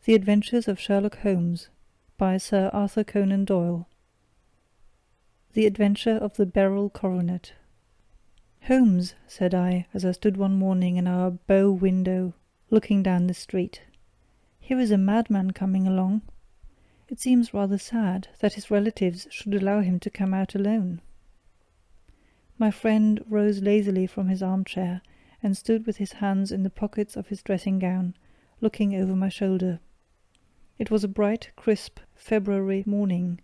The Adventures of Sherlock Holmes by Sir Arthur Conan Doyle. The Adventure of the Beryl Coronet. "Holmes," said I, as I stood one morning in our bow window looking down the street, "here is a madman coming along. It seems rather sad that his relatives should allow him to come out alone." My friend rose lazily from his armchair and stood with his hands in the pockets of his dressing gown, looking over my shoulder. It was a bright, crisp February morning,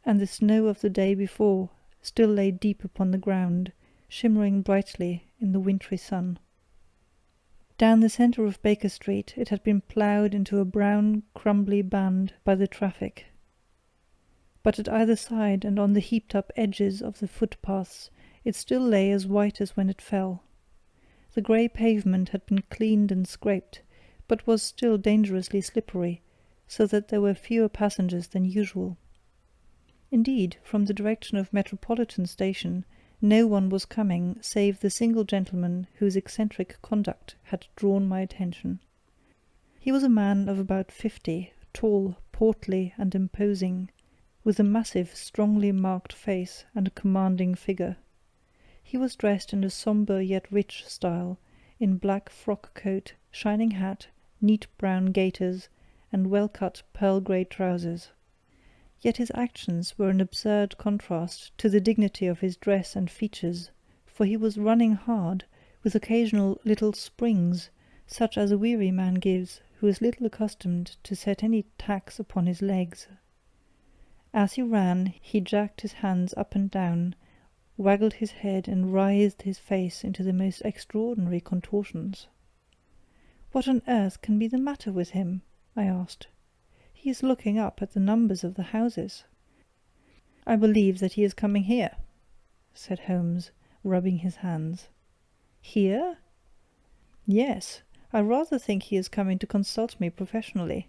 and the snow of the day before still lay deep upon the ground, shimmering brightly in the wintry sun. Down the centre of Baker Street it had been ploughed into a brown, crumbly band by the traffic. But at either side and on the heaped-up edges of the footpaths it still lay as white as when it fell. The grey pavement had been cleaned and scraped, but was still dangerously slippery, so that there were fewer passengers than usual. Indeed, from the direction of Metropolitan Station, no one was coming save the single gentleman whose eccentric conduct had drawn my attention. He was a man of about 50, tall, portly, and imposing, with a massive, strongly marked face and a commanding figure. He was dressed in a sombre yet rich style, in black frock coat, shining hat, neat brown gaiters, and well-cut pearl-grey trousers. Yet his actions were an absurd contrast to the dignity of his dress and features, for he was running hard, with occasional little springs, such as a weary man gives who is little accustomed to set any tax upon his legs. As he ran, he jacked his hands up and down, waggled his head, and writhed his face into the most extraordinary contortions. "What on earth can be the matter with him?" I asked. "He is looking up at the numbers of the houses." "I believe that he is coming here," said Holmes, rubbing his hands. "Here?" "Yes, I rather think he is coming to consult me professionally.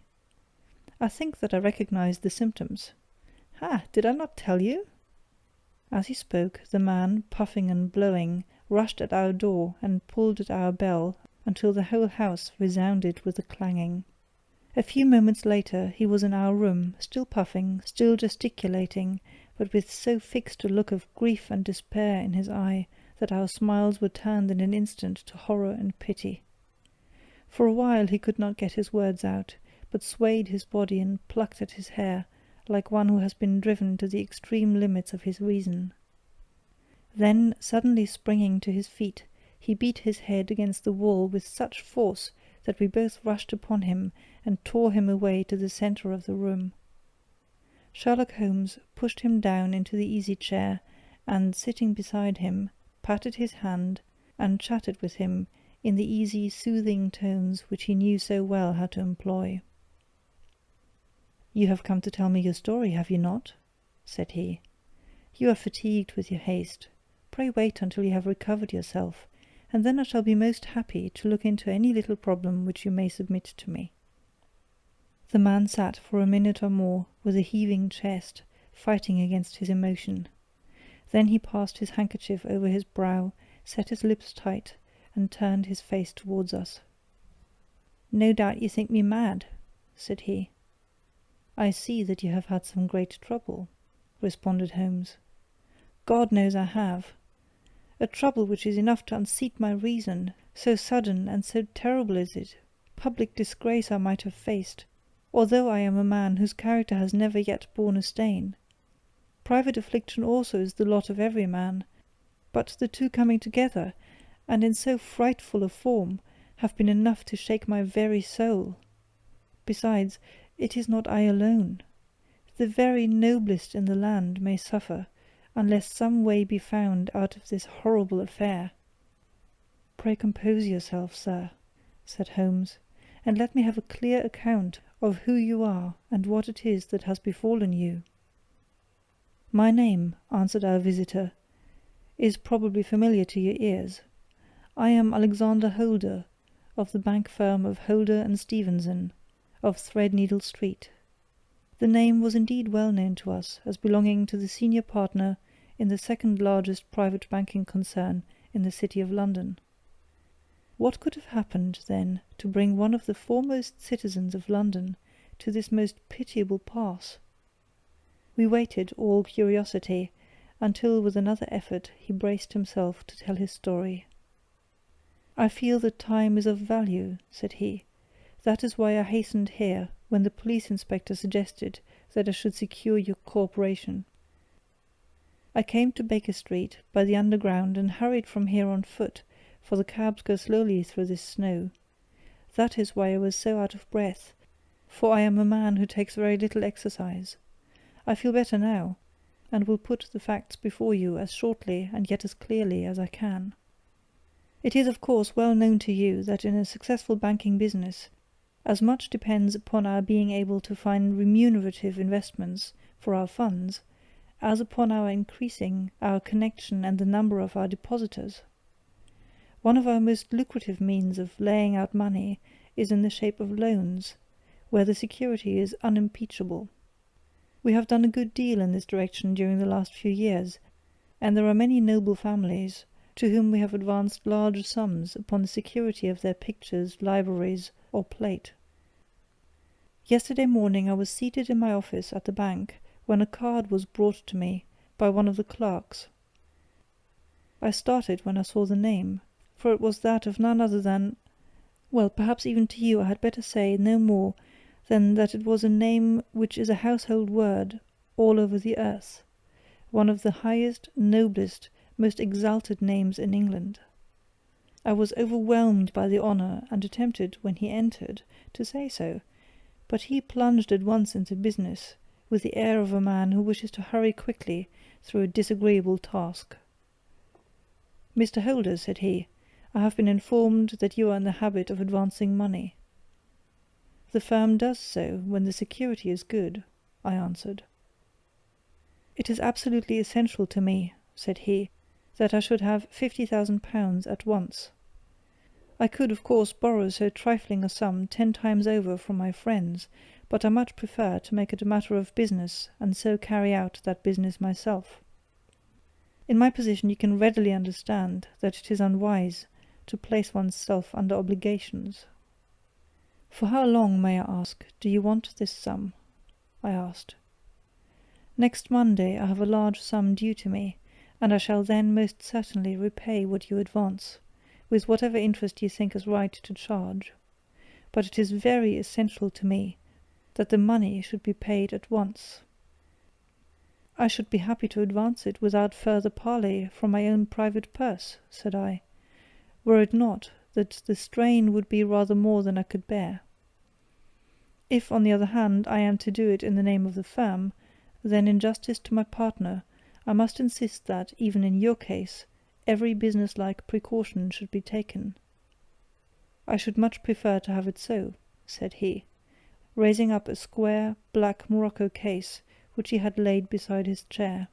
I think that I recognize the symptoms. Ha! Did I not tell you?" As he spoke, the man, puffing and blowing, rushed at our door and pulled at our bell until the whole house resounded with the clanging. A few moments later he was in our room, still puffing, still gesticulating, but with so fixed a look of grief and despair in his eye that our smiles were turned in an instant to horror and pity. For a while he could not get his words out, but swayed his body and plucked at his hair, like one who has been driven to the extreme limits of his reason. Then, suddenly springing to his feet, he beat his head against the wall with such force that we both rushed upon him and tore him away to the centre of the room. Sherlock Holmes pushed him down into the easy-chair, and, sitting beside him, patted his hand and chatted with him in the easy, soothing tones which he knew so well how to employ. "You have come to tell me your story, have you not?" said he. "You are fatigued with your haste. Pray wait until you have recovered yourself, and then I shall be most happy to look into any little problem which you may submit to me." The man sat for a minute or more with a heaving chest, fighting against his emotion. Then he passed his handkerchief over his brow, set his lips tight, and turned his face towards us. "No doubt you think me mad," said he. "I see that you have had some great trouble," responded Holmes. "God knows I have. A trouble which is enough to unseat my reason, so sudden and so terrible is it. Public disgrace I might have faced, although I am a man whose character has never yet borne a stain. Private affliction also is the lot of every man, but the two coming together, and in so frightful a form, have been enough to shake my very soul. Besides, it is not I alone. The very noblest in the land may suffer, unless some way be found out of this horrible affair." "Pray compose yourself, sir," said Holmes, "and let me have a clear account of who you are and what it is that has befallen you." "My name," answered our visitor, "is probably familiar to your ears. I am Alexander Holder, of the bank firm of Holder and Stevenson, of Threadneedle Street." The name was indeed well known to us as belonging to the senior partner in the second largest private banking concern in the city of London. What could have happened, then, to bring one of the foremost citizens of London to this most pitiable pass? We waited, all curiosity, until with another effort he braced himself to tell his story. "I feel that time is of value," said he. "That is why I hastened here when the police inspector suggested that I should secure your cooperation. I came to Baker Street by the Underground and hurried from here on foot, for the cabs go slowly through this snow. That is why I was so out of breath, for I am a man who takes very little exercise. I feel better now, and will put the facts before you as shortly and yet as clearly as I can. It is of course well known to you that in a successful banking business, as much depends upon our being able to find remunerative investments for our funds, as upon our increasing our connection and the number of our depositors. One of our most lucrative means of laying out money is in the shape of loans, where the security is unimpeachable. We have done a good deal in this direction during the last few years, and there are many noble families to whom we have advanced large sums upon the security of their pictures, libraries, or plate. Yesterday morning I was seated in my office at the bank when a card was brought to me by one of the clerks. I started when I saw the name, for it was that of none other than— well, perhaps even to you I had better say no more than that it was a name which is a household word all over the earth, one of the highest, noblest, most exalted names in England. I was overwhelmed by the honour, and attempted, when he entered, to say so, but he plunged at once into business, with the air of a man who wishes to hurry quickly through a disagreeable task. "Mr. Holder," said he, "I have been informed that you are in the habit of advancing money." "The firm does so when the security is good," I answered. "It is absolutely essential to me," said he, "that I should have £50,000 at once. I could, of course, borrow so trifling a sum 10 times over from my friends, but I much prefer to make it a matter of business and so carry out that business myself. In my position you can readily understand that it is unwise to place one's self under obligations." "For how long, may I ask, do you want this sum?" I asked. "Next Monday I have a large sum due to me, and I shall then most certainly repay what you advance, with whatever interest you think is right to charge. But it is very essential to me that the money should be paid at once." "I should be happy to advance it without further parley from my own private purse," said I, "were it not that the strain would be rather more than I could bear. If, on the other hand, I am to do it in the name of the firm, then in justice to my partner I must insist that, even in your case, every business-like precaution should be taken." "I should much prefer to have it so," said he, raising up a square, black morocco case which he had laid beside his chair.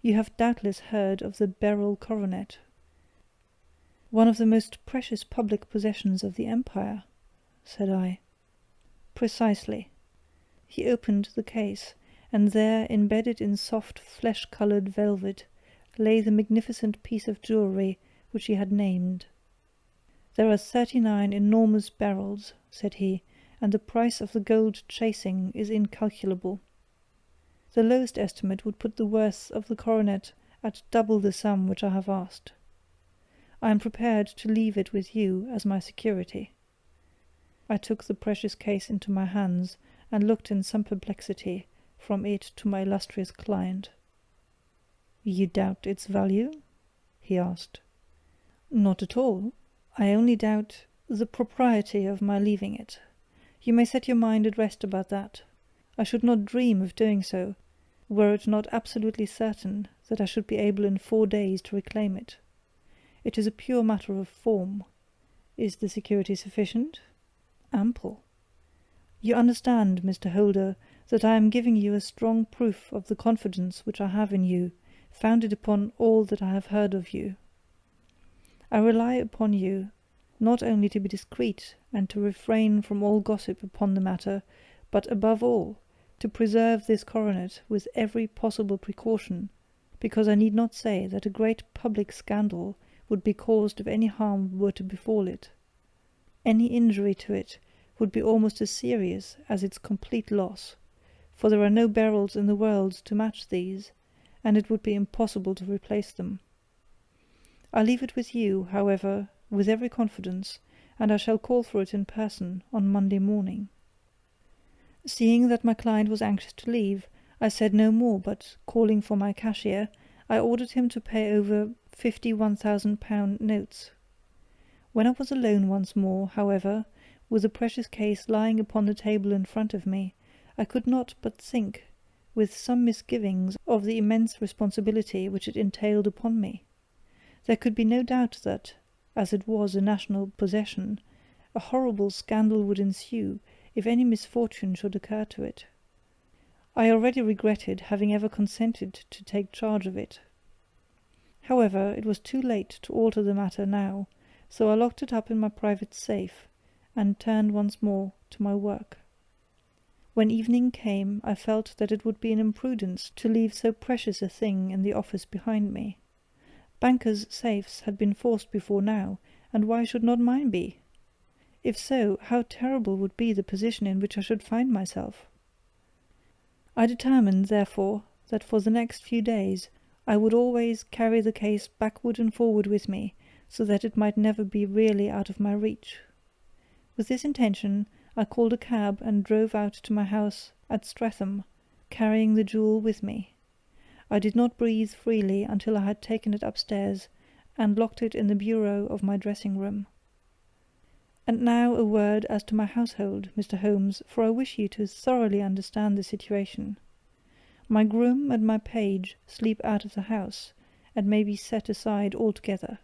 "You have doubtless heard of the Beryl coronet." "One of the most precious public possessions of the empire," said I. "Precisely." He opened the case, and there, embedded in soft flesh-coloured velvet, lay the magnificent piece of jewellery which he had named. "There are 39 enormous barrels," said he, "and the price of the gold chasing is incalculable. The lowest estimate would put the worth of the coronet at double the sum which I have asked. I am prepared to leave it with you as my security." I took the precious case into my hands, and looked in some perplexity from it to my illustrious client. "You doubt its value?" he asked. "Not at all. I only doubt the propriety of my leaving it. You may set your mind at rest about that. I should not dream of doing so, were it not absolutely certain that I should be able in 4 days to reclaim it. It is a pure matter of form. Is the security sufficient? Ample. You understand, Mr. Holder, that I am giving you a strong proof of the confidence which I have in you, founded upon all that I have heard of you. I rely upon you not only to be discreet and to refrain from all gossip upon the matter, but above all to preserve this coronet with every possible precaution, because I need not say that a great public scandal would be caused if any harm were to befall it. Any injury to it would be almost as serious as its complete loss, for there are no Beryls in the world to match these, and it would be impossible to replace them. I leave it with you, however, with every confidence, and I shall call for it in person on Monday morning." Seeing that my client was anxious to leave, I said no more, but, calling for my cashier, I ordered him to pay over 50 £1,000 notes. When I was alone once more, however, with the precious case lying upon the table in front of me, I could not but think, with some misgivings, of the immense responsibility which it entailed upon me. There could be no doubt that, as it was a national possession, a horrible scandal would ensue if any misfortune should occur to it. I already regretted having ever consented to take charge of it. However, it was too late to alter the matter now, so I locked it up in my private safe, and turned once more to my work. When evening came, I felt that it would be an imprudence to leave so precious a thing in the office behind me. Bankers' safes had been forced before now, and why should not mine be? If so, how terrible would be the position in which I should find myself! I determined, therefore, that for the next few days I would always carry the case backward and forward with me, so that it might never be really out of my reach. With this intention, I called a cab and drove out to my house at Streatham, carrying the jewel with me. I did not breathe freely until I had taken it upstairs and locked it in the bureau of my dressing-room. And now a word as to my household, Mr. Holmes, for I wish you to thoroughly understand the situation. My groom and my page sleep out of the house, and may be set aside altogether.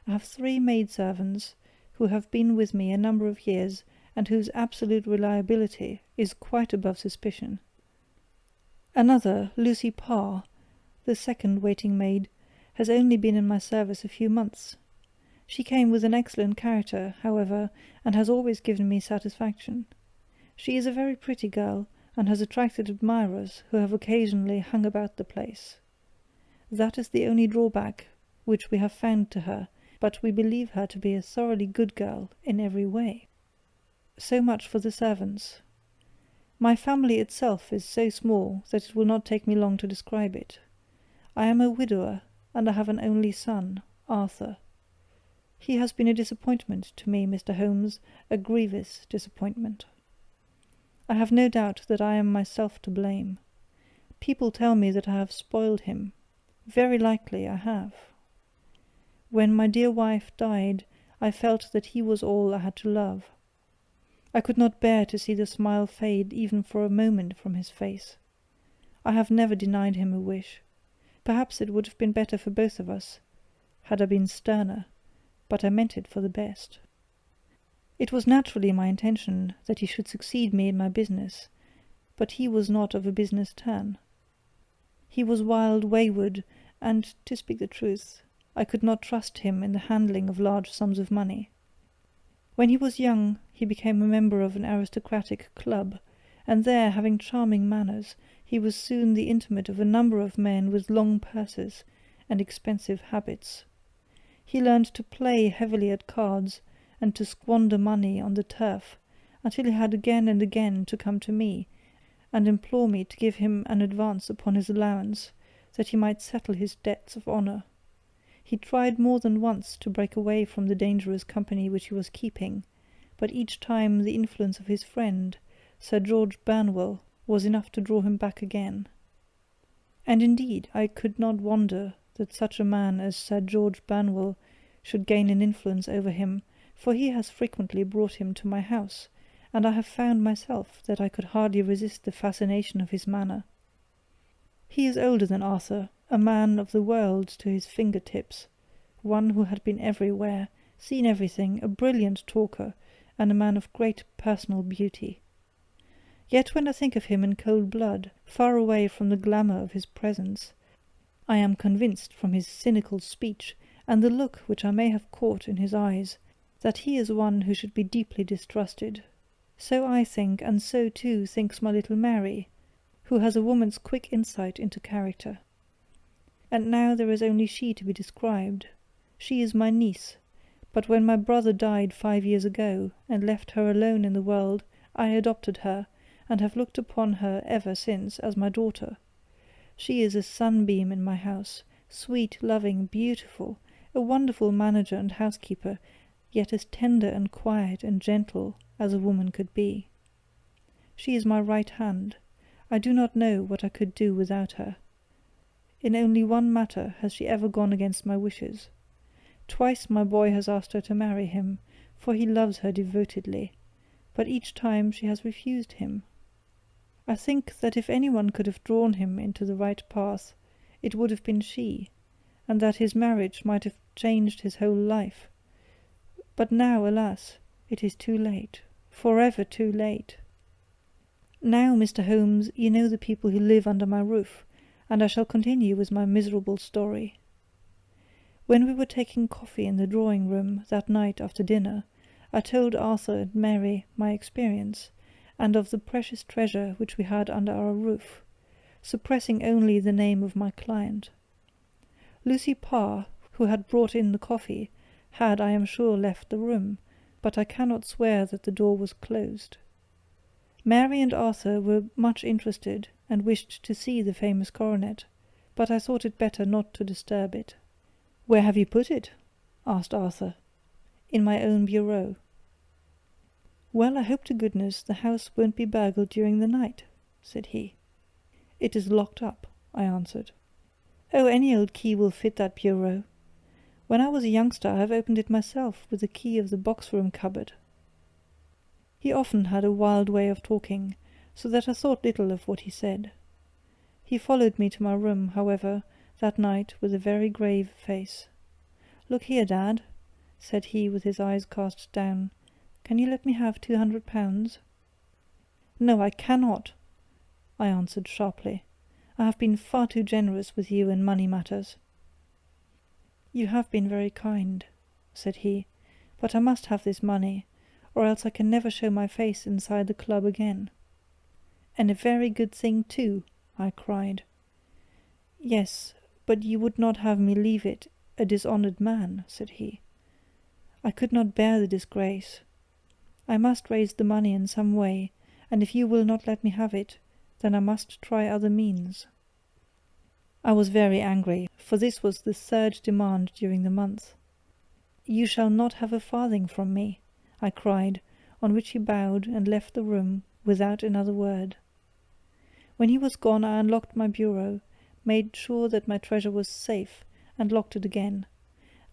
I have 3 maidservants, who have been with me a number of years, and whose absolute reliability is quite above suspicion. Another, Lucy Parr, the second waiting maid, has only been in my service a few months. She came with an excellent character, however, and has always given me satisfaction. She is a very pretty girl, and has attracted admirers who have occasionally hung about the place. That is the only drawback which we have found to her, but we believe her to be a thoroughly good girl in every way. So much for the servants. My family itself is so small that it will not take me long to describe it. I am a widower, and I have an only son, Arthur. He has been a disappointment to me, Mr. Holmes, a grievous disappointment. I have no doubt that I am myself to blame. People tell me that I have spoiled him. Very likely I have. When my dear wife died, I felt that he was all I had to love. I could not bear to see the smile fade even for a moment from his face. I have never denied him a wish. Perhaps it would have been better for both of us, had I been sterner, but I meant it for the best. It was naturally my intention that he should succeed me in my business, but he was not of a business turn. He was wild, wayward, and, to speak the truth, I could not trust him in the handling of large sums of money. When he was young, he became a member of an aristocratic club, and there, having charming manners, he was soon the intimate of a number of men with long purses and expensive habits. He learned to play heavily at cards, and to squander money on the turf, until he had again and again to come to me, and implore me to give him an advance upon his allowance, that he might settle his debts of honour. He tried more than once to break away from the dangerous company which he was keeping, but each time the influence of his friend, Sir George Burnwell, was enough to draw him back again. And indeed I could not wonder that such a man as Sir George Burnwell should gain an influence over him, for he has frequently brought him to my house, and I have found myself that I could hardly resist the fascination of his manner. He is older than Arthur, a man of the world to his finger-tips, one who had been everywhere, seen everything, a brilliant talker, and a man of great personal beauty. Yet when I think of him in cold blood, far away from the glamour of his presence, I am convinced from his cynical speech, and the look which I may have caught in his eyes, that he is one who should be deeply distrusted. So I think, and so too thinks my little Mary, who has a woman's quick insight into character. And now there is only she to be described. She is my niece, but when my brother died 5 years ago, and left her alone in the world, I adopted her, and have looked upon her ever since as my daughter. She is a sunbeam in my house, sweet, loving, beautiful, a wonderful manager and housekeeper, yet as tender and quiet and gentle as a woman could be. She is my right hand. I do not know what I could do without her. In only one matter has she ever gone against my wishes. Twice my boy has asked her to marry him, for he loves her devotedly, but each time she has refused him. I think that if anyone could have drawn him into the right path, it would have been she, and that his marriage might have changed his whole life. But now, alas, it is too late, forever too late. Now, Mr. Holmes, you know the people who live under my roof, and I shall continue with my miserable story. When we were taking coffee in the drawing-room that night after dinner, I told Arthur and Mary my experience, and of the precious treasure which we had under our roof, suppressing only the name of my client. Lucy Parr, who had brought in the coffee, had, I am sure, left the room, but I cannot swear that the door was closed. Mary and Arthur were much interested, and wished to see the famous coronet, but I thought it better not to disturb it. "Where have you put it?" asked Arthur. "In my own bureau." "Well, I hope to goodness the house won't be burgled during the night," said he. "It is locked up," I answered. "Oh, any old key will fit that bureau. When I was a youngster I have opened it myself with the key of the box-room cupboard." He often had a wild way of talking, so that I thought little of what he said. He followed me to my room, however, that night with a very grave face. "Look here, Dad," said he with his eyes cast down, "can you let me have £200? "No, I cannot," I answered sharply. "I have been far too generous with you in money matters." "You have been very kind," said he, "but I must have this money, or else I can never show my face inside the club again." "And a very good thing too," I cried. "Yes, but you would not have me leave it a dishonoured man," said he. "I could not bear the disgrace. I must raise the money in some way, and if you will not let me have it, then I must try other means." I was very angry, for this was the third demand during the month. "You shall not have a farthing from me," I cried, on which he bowed and left the room without another word. When he was gone I unlocked my bureau, made sure that my treasure was safe, and locked it again.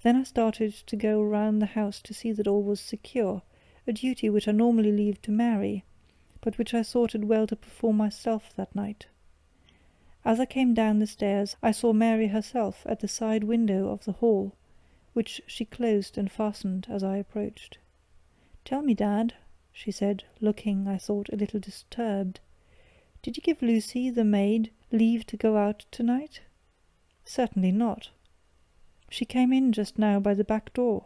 Then I started to go round the house to see that all was secure, a duty which I normally leave to Mary, but which I thought it well to perform myself that night. As I came down the stairs I saw Mary herself at the side window of the hall, which she closed and fastened as I approached. "Tell me, Dad," she said, looking, I thought, a little disturbed, "did you give Lucy, the maid, leave to go out tonight?" "Certainly not. She came in just now by the back door.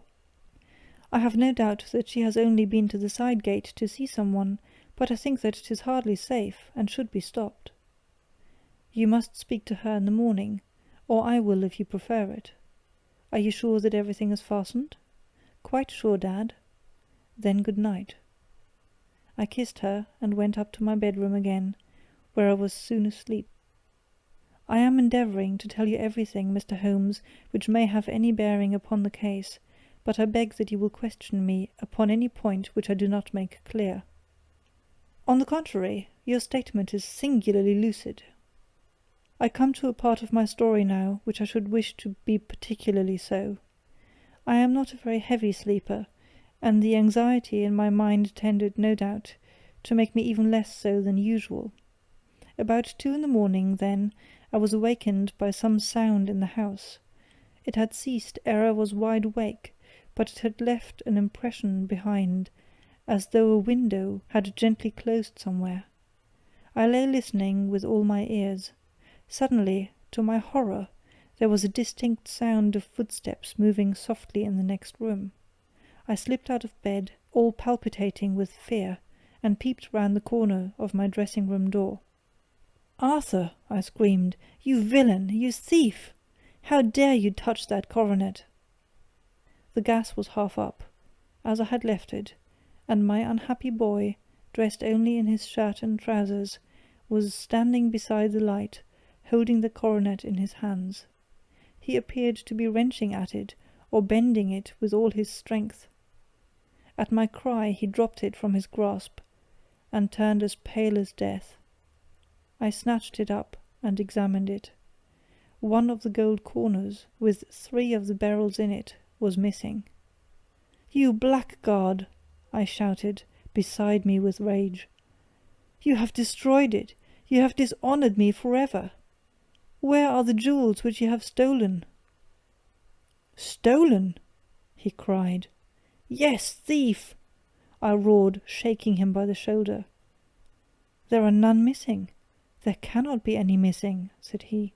I have no doubt that she has only been to the side gate to see someone, but I think that it is hardly safe, and should be stopped. You must speak to her in the morning, or I will if you prefer it. Are you sure that everything is fastened?" "Quite sure, Dad." "Then good night." I kissed her and went up to my bedroom again, where I was soon asleep. I am endeavouring to tell you everything, Mr. Holmes, which may have any bearing upon the case, but I beg that you will question me upon any point which I do not make clear. "On the contrary, your statement is singularly lucid." I come to a part of my story now which I should wish to be particularly so. I am not a very heavy sleeper, and the anxiety in my mind tended, no doubt, to make me even less so than usual. About 2 in the morning, then, I was awakened by some sound in the house. It had ceased ere I was wide awake, but it had left an impression behind, as though a window had gently closed somewhere. I lay listening with all my ears. Suddenly, to my horror, there was a distinct sound of footsteps moving softly in the next room. I slipped out of bed, all palpitating with fear, and peeped round the corner of my dressing-room door. "Arthur!" I screamed. "You villain! You thief! How dare you touch that coronet?" The gas was half up, as I had left it, and my unhappy boy, dressed only in his shirt and trousers, was standing beside the light, holding the coronet in his hands. He appeared to be wrenching at it, or bending it with all his strength. At my cry he dropped it from his grasp, and turned as pale as death. I snatched it up and examined it. One of the gold corners, with 3 of the barrels in it, was missing. "You blackguard!" I shouted, beside me with rage. "You have destroyed it! You have dishonoured me forever! Where are the jewels which you have stolen?" "Stolen!" he cried. "Yes, thief!" I roared, shaking him by the shoulder. "There are none missing. There cannot be any missing," said he.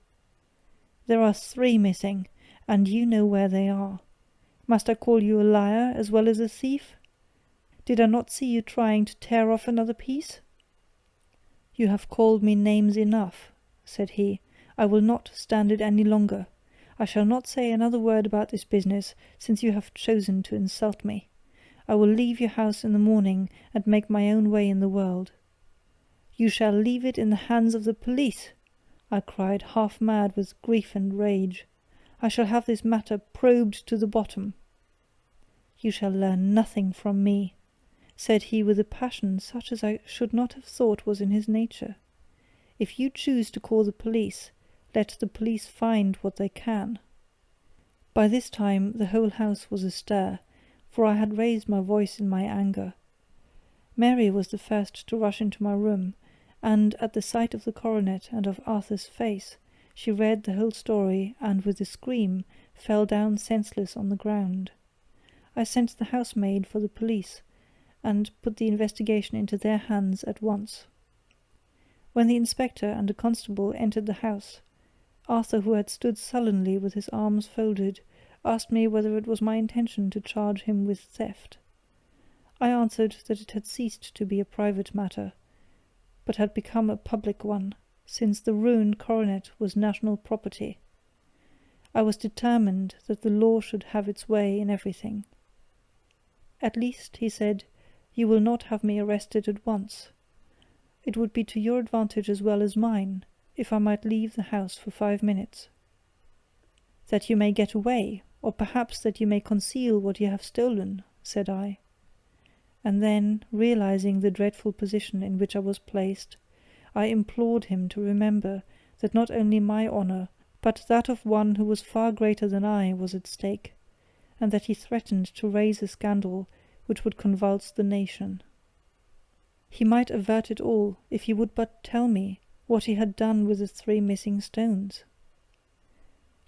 "There are 3 missing, and you know where they are. Must I call you a liar as well as a thief? Did I not see you trying to tear off another piece?" "You have called me names enough," said he. "I will not stand it any longer. I shall not say another word about this business, since you have chosen to insult me. I will leave your house in the morning, and make my own way in the world." "You shall leave it in the hands of the police!" I cried, half mad with grief and rage. "I shall have this matter probed to the bottom." "You shall learn nothing from me," said he with a passion such as I should not have thought was in his nature. "If you choose to call the police, let the police find what they can." By this time the whole house was astir, for I had raised my voice in my anger. Mary was the first to rush into my room, and at the sight of the coronet and of Arthur's face, she read the whole story and with a scream fell down senseless on the ground. I sent the housemaid for the police, and put the investigation into their hands at once. When the inspector and a constable entered the house, Arthur, who had stood sullenly with his arms folded, asked me whether it was my intention to charge him with theft. I answered that it had ceased to be a private matter, but had become a public one, since the ruined coronet was national property. I was determined that the law should have its way in everything. "At least," he said, "you will not have me arrested at once. It would be to your advantage as well as mine, if I might leave the house for 5 minutes." "That you may get away, or perhaps that you may conceal what you have stolen," said I. And then, realizing the dreadful position in which I was placed, I implored him to remember that not only my honour, but that of one who was far greater than I was at stake, and that he threatened to raise a scandal which would convulse the nation. He might avert it all if he would but tell me what he had done with the 3 missing stones.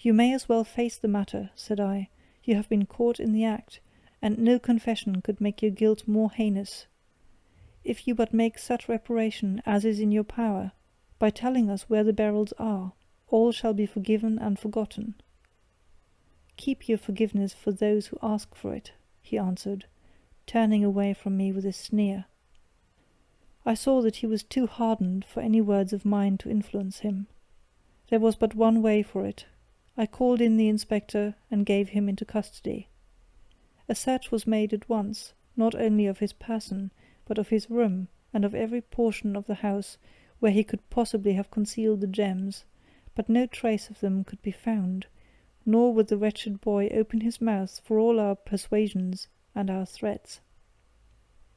"You may as well face the matter," said I. "You have been caught in the act, and no confession could make your guilt more heinous. If you but make such reparation as is in your power, by telling us where the barrels are, all shall be forgiven and forgotten." "Keep your forgiveness for those who ask for it," he answered, turning away from me with a sneer. I saw that he was too hardened for any words of mine to influence him. There was but one way for it. I called in the inspector and gave him into custody. A search was made at once, not only of his person, but of his room, and of every portion of the house where he could possibly have concealed the gems, but no trace of them could be found, nor would the wretched boy open his mouth for all our persuasions and our threats.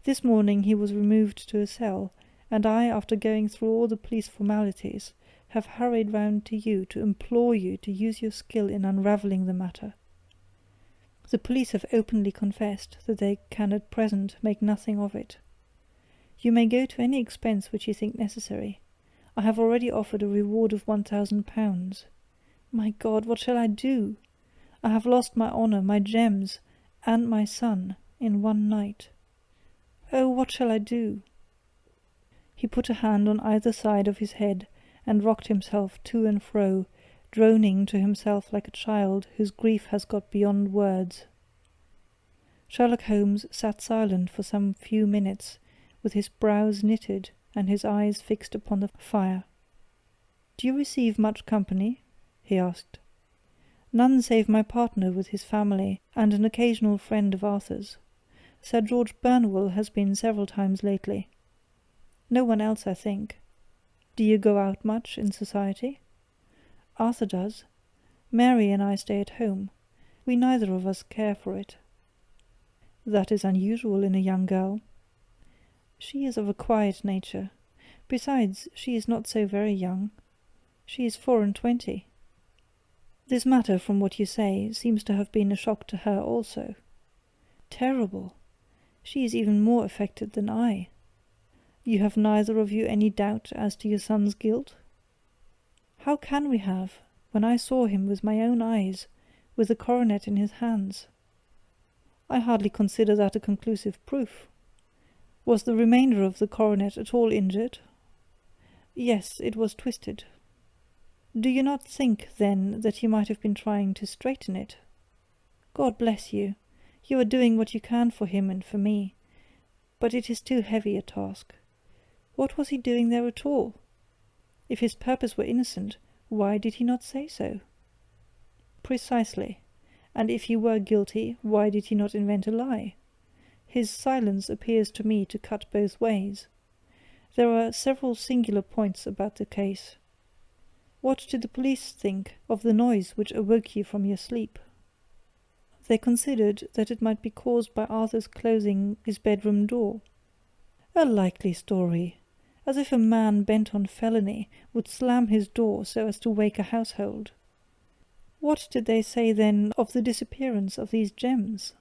This morning he was removed to a cell, and I, after going through all the police formalities, have hurried round to you to implore you to use your skill in unravelling the matter. The police have openly confessed that they can at present make nothing of it. You may go to any expense which you think necessary. I have already offered a reward of £1,000. My God, what shall I do? I have lost my honour, my gems, and my son in one night. Oh, what shall I do?" He put a hand on either side of his head and rocked himself to and fro, droning to himself like a child whose grief has got beyond words. Sherlock Holmes sat silent for some few minutes, with his brows knitted and his eyes fixed upon the fire. "Do you receive much company?" he asked. None save my partner with his family, and an occasional friend of Arthur's. Sir George Burnwell has been several times lately. No one else, I think. Do you go out much in society? Arthur does. Mary and I stay at home. We neither of us care for it. That is unusual in a young girl. She is of a quiet nature. Besides, she is not so very young. She is 24. This matter, from what you say, seems to have been a shock to her also. Terrible! She is even more affected than I. You have neither of you any doubt as to your son's guilt? How can we have, when I saw him with my own eyes, with the coronet in his hands? I hardly consider that a conclusive proof. Was the remainder of the coronet at all injured? Yes, it was twisted. Do you not think, then, that he might have been trying to straighten it? God bless you! You are doing what you can for him and for me, but it is too heavy a task. What was he doing there at all? If his purpose were innocent, why did he not say so? Precisely. And if he were guilty, why did he not invent a lie? His silence appears to me to cut both ways. There are several singular points about the case. What did the police think of the noise which awoke you from your sleep? They considered that it might be caused by Arthur's closing his bedroom door. A likely story! As if a man bent on felony would slam his door so as to wake a household. What did they say, then, of the disappearance of these gems?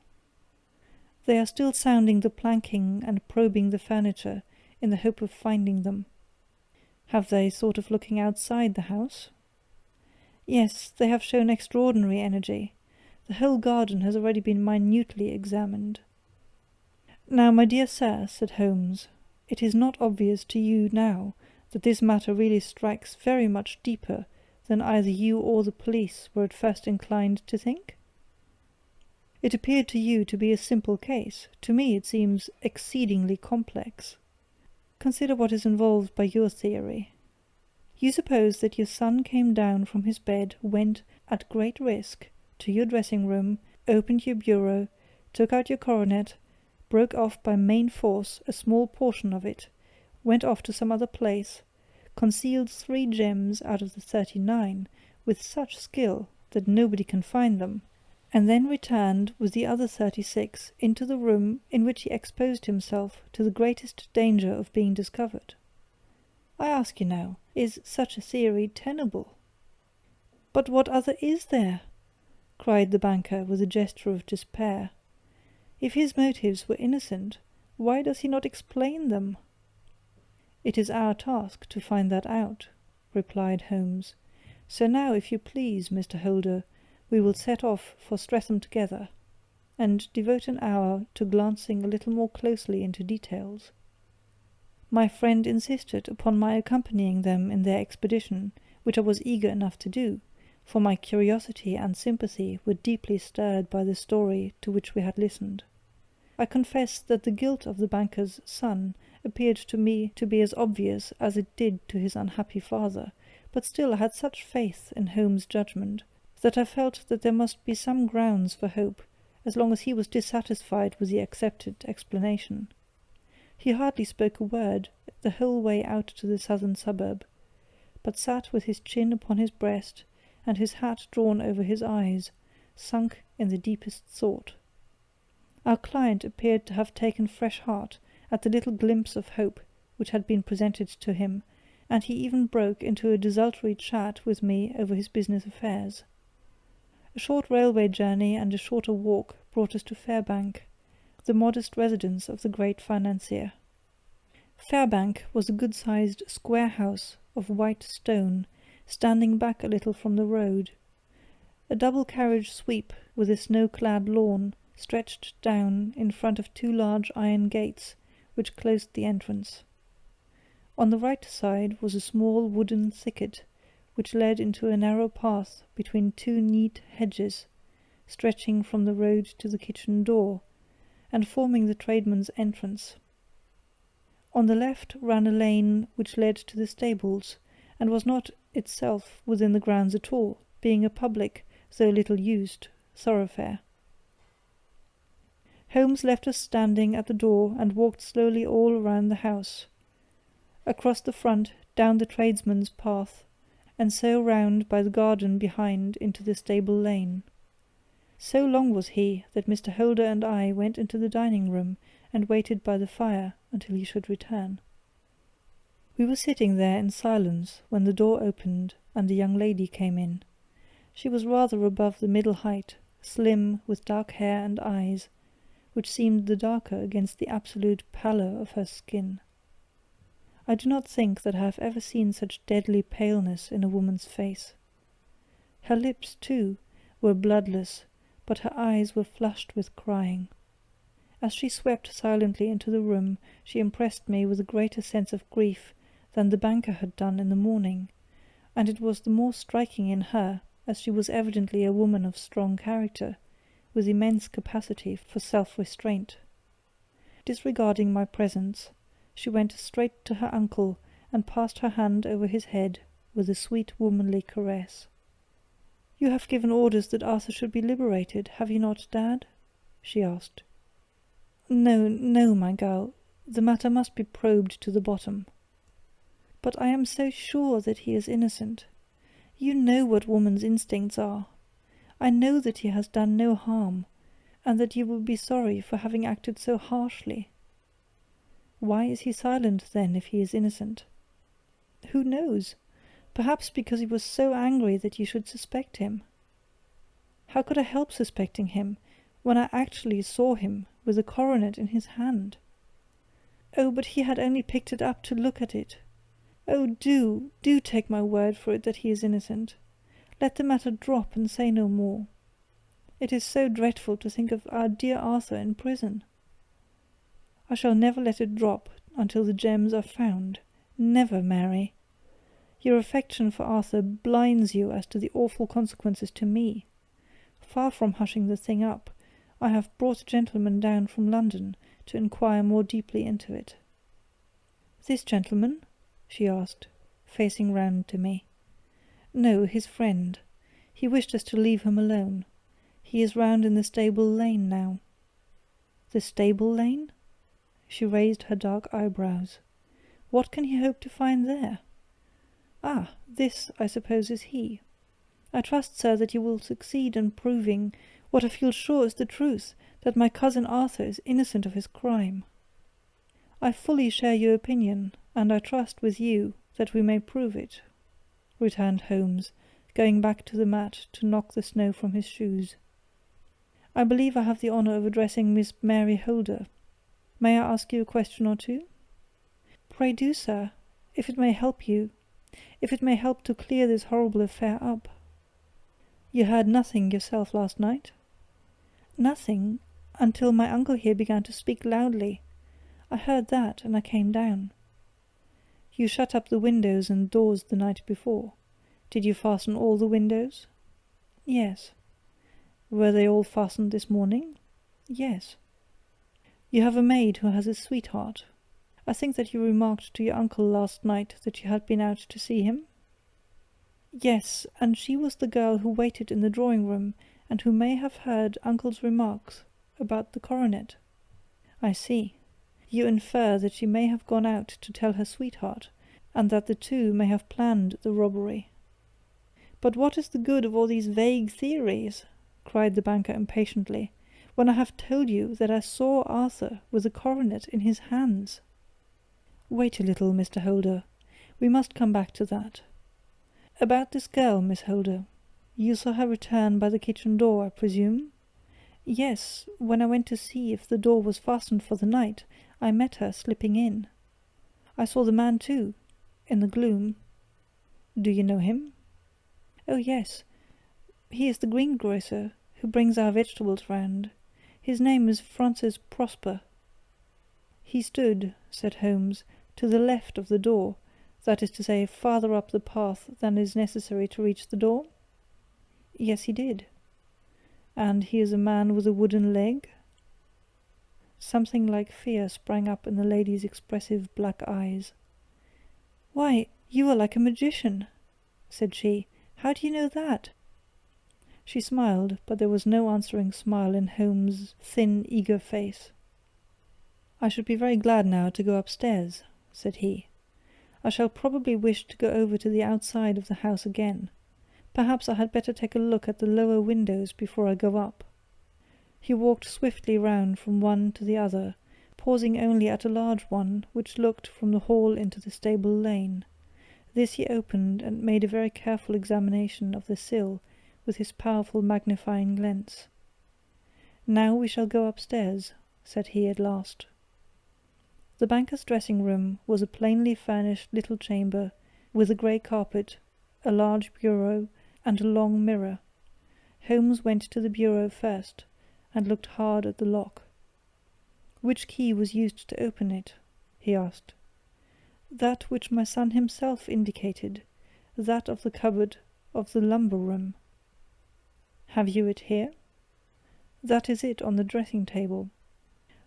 They are still sounding the planking and probing the furniture in the hope of finding them. Have they thought of looking outside the house? Yes, they have shown extraordinary energy. The whole garden has already been minutely examined. Now, my dear sir, said Holmes, it is not obvious to you now that this matter really strikes very much deeper than either you or the police were at first inclined to think? It appeared to you to be a simple case. To me it seems exceedingly complex. Consider what is involved by your theory. You suppose that your son came down from his bed, went, at great risk, to your dressing-room, opened your bureau, took out your coronet, broke off by main force a small portion of it, went off to some other place, concealed 3 gems out of the 39 with such skill that nobody can find them, and then returned with the other 36 into the room in which he exposed himself to the greatest danger of being discovered. I ask you now, is such a theory tenable? But what other is there? Cried the banker with a gesture of despair. If his motives were innocent, why does he not explain them? It is our task to find that out, replied Holmes. So now, if you please, Mr. Holder, we will set off for Streatham together, and devote an hour to glancing a little more closely into details. My friend insisted upon my accompanying them in their expedition, which I was eager enough to do, for my curiosity and sympathy were deeply stirred by the story to which we had listened. I confess that the guilt of the banker's son appeared to me to be as obvious as it did to his unhappy father, but still I had such faith in Holmes' judgment that I felt that there must be some grounds for hope, as long as he was dissatisfied with the accepted explanation. He hardly spoke a word the whole way out to the southern suburb, but sat with his chin upon his breast and his hat drawn over his eyes, sunk in the deepest thought. Our client appeared to have taken fresh heart at the little glimpse of hope which had been presented to him, and he even broke into a desultory chat with me over his business affairs. A short railway journey and a shorter walk brought us to Fairbank, the modest residence of the great financier. Fairbank was a good-sized square house of white stone, standing back a little from the road. A double-carriage sweep with a snow-clad lawn stretched down in front of 2 large iron gates which closed the entrance. On the right side was a small wooden thicket which led into a narrow path between 2 neat hedges, stretching from the road to the kitchen door, and forming the tradesman's entrance. On the left ran a lane which led to the stables, and was not itself within the grounds at all, being a public, though little used, thoroughfare. Holmes left us standing at the door and walked slowly all round the house, across the front, down the tradesmen's path, and so round by the garden behind into the stable lane. So long was he that Mr. Holder and I went into the dining-room and waited by the fire until he should return. We were sitting there in silence when the door opened and the young lady came in. She was rather above the middle height, slim, with dark hair and eyes, which seemed the darker against the absolute pallor of her skin. I do not think that I have ever seen such deadly paleness in a woman's face. Her lips, too, were bloodless, but her eyes were flushed with crying. As she swept silently into the room, she impressed me with a greater sense of grief than the banker had done in the morning, and it was the more striking in her, as she was evidently a woman of strong character, with immense capacity for self-restraint. Disregarding my presence, she went straight to her uncle and passed her hand over his head with a sweet womanly caress. "You have given orders that Arthur should be liberated, have you not, Dad?" she asked. "No, no, my girl. The matter must be probed to the bottom." "But I am so sure that he is innocent. You know what woman's instincts are. I know that he has done no harm, and that you will be sorry for having acted so harshly. Why is he silent, then, if he is innocent? Who knows? Perhaps because he was so angry that you should suspect him. How could I help suspecting him, when I actually saw him with the coronet in his hand? Oh, but he had only picked it up to look at it. Oh, do take my word for it that he is innocent. Let the matter drop and say no more. It is so dreadful to think of our dear Arthur in prison. I shall never let it drop until the gems are found. Never, Mary. Your affection for Arthur blinds you as to the awful consequences to me. Far from hushing the thing up, I have brought a gentleman down from London to inquire more deeply into it." "This gentleman?" she asked, facing round to me. "No, his friend. He wished us to leave him alone. He is round in the stable lane now." "The stable lane?" She raised her dark eyebrows. "What can he hope to find there? Ah, this, I suppose, is he. I trust, sir, that you will succeed in proving what I feel sure is the truth, that my cousin Arthur is innocent of his crime." "I fully share your opinion, and I trust with you that we may prove it," returned Holmes, going back to the mat to knock the snow from his shoes. "I believe I have the honour of addressing Miss Mary Holder. May I ask you a question or two?" "Pray do, sir, if it may help you, if it may help to clear this horrible affair up." "You heard nothing yourself last night?" "Nothing, until my uncle here began to speak loudly. I heard that, and I came down." "You shut up the windows and doors the night before. Did you fasten all the windows?" "Yes." "Were they all fastened this morning?" "Yes." "You have a maid who has a sweetheart. I think that you remarked to your uncle last night that you had been out to see him?" "Yes, and she was the girl who waited in the drawing-room, and who may have heard uncle's remarks about the coronet." "I see. You infer that she may have gone out to tell her sweetheart, and that the two may have planned the robbery." "But what is the good of all these vague theories?" cried the banker impatiently, "when I have told you that I saw Arthur with the coronet in his hands?" "Wait a little, Mr. Holder. We must come back to that. About this girl, Miss Holder. You saw her return by the kitchen door, I presume?" "Yes, when I went to see if the door was fastened for the night, I met her slipping in. I saw the man too, in the gloom." "Do you know him?" "Oh, yes. He is the greengrocer who brings our vegetables round. His name is Francis Prosper." "He stood," said Holmes, "to the left of the door, that is to say, farther up the path than is necessary to reach the door?" "Yes, he did." "And he is a man with a wooden leg?" Something like fear sprang up in the lady's expressive black eyes. "Why, you are like a magician," said she. "How do you know that?" She smiled, but there was no answering smile in Holmes' thin, eager face. "I should be very glad now to go upstairs," said he. "I shall probably wish to go over to the outside of the house again. Perhaps I had better take a look at the lower windows before I go up." He walked swiftly round from one to the other, pausing only at a large one which looked from the hall into the stable lane. This he opened and made a very careful examination of the sill with his powerful magnifying lens. "Now we shall go upstairs," said he at last. The banker's dressing-room was a plainly furnished little chamber, with a grey carpet, a large bureau, and a long mirror. Holmes went to the bureau first, and looked hard at the lock. "Which key was used to open it?" he asked. "That which my son himself indicated, that of the cupboard of the lumber room." "Have you it here?" "That is it on the dressing-table."